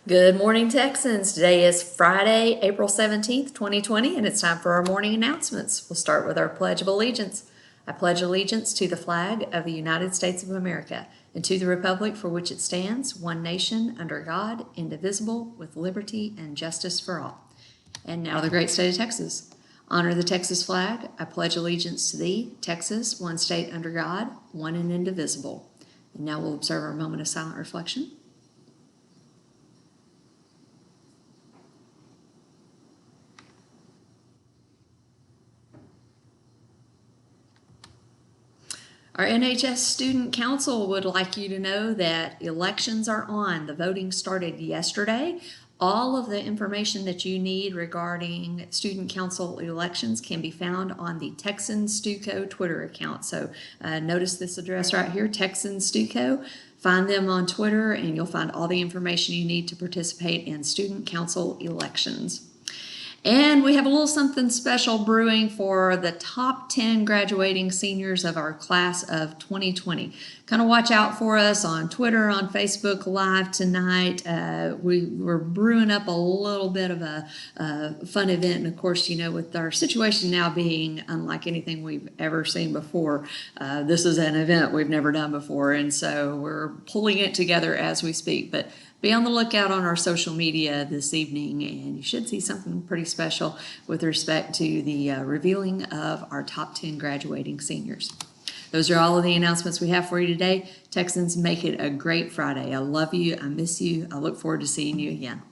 Good morning, Texans. Today is Friday, April 17th, 2020, and it's time for our morning announcements. We'll start with our Pledge of Allegiance. I pledge allegiance to the flag of the United States of America and to the republic for which it stands, one nation, under God, indivisible, with liberty and justice for all. And now the great state of Texas. Honor the Texas flag. I pledge allegiance to thee, Texas, one state under God, one and indivisible. And now we'll observe our moment of silent reflection. Our NHS Student Council would like you to know that elections are on. The voting started yesterday. All of the information that you need regarding Student Council elections can be found on the Texan Stuco Twitter account. So notice this address right here, Texan Stuco. Find them on Twitter and you'll find all the information you need to participate in Student Council elections. And we have a little something special brewing for the top 10 graduating seniors of our class of 2020. Kind of watch out for us on Twitter, on Facebook Live tonight. We're brewing up a little bit of a fun event. And of course, you know, with our situation now being unlike anything we've ever seen before, this is an event we've never done before. And so we're pulling it together as we speak. But be on the lookout on our social media this evening, and you should see something pretty special with respect to the revealing of our top 10 graduating seniors. Those are all of the announcements we have for you today. Texans, make it a great Friday. I love you. I miss you. I look forward to seeing you again.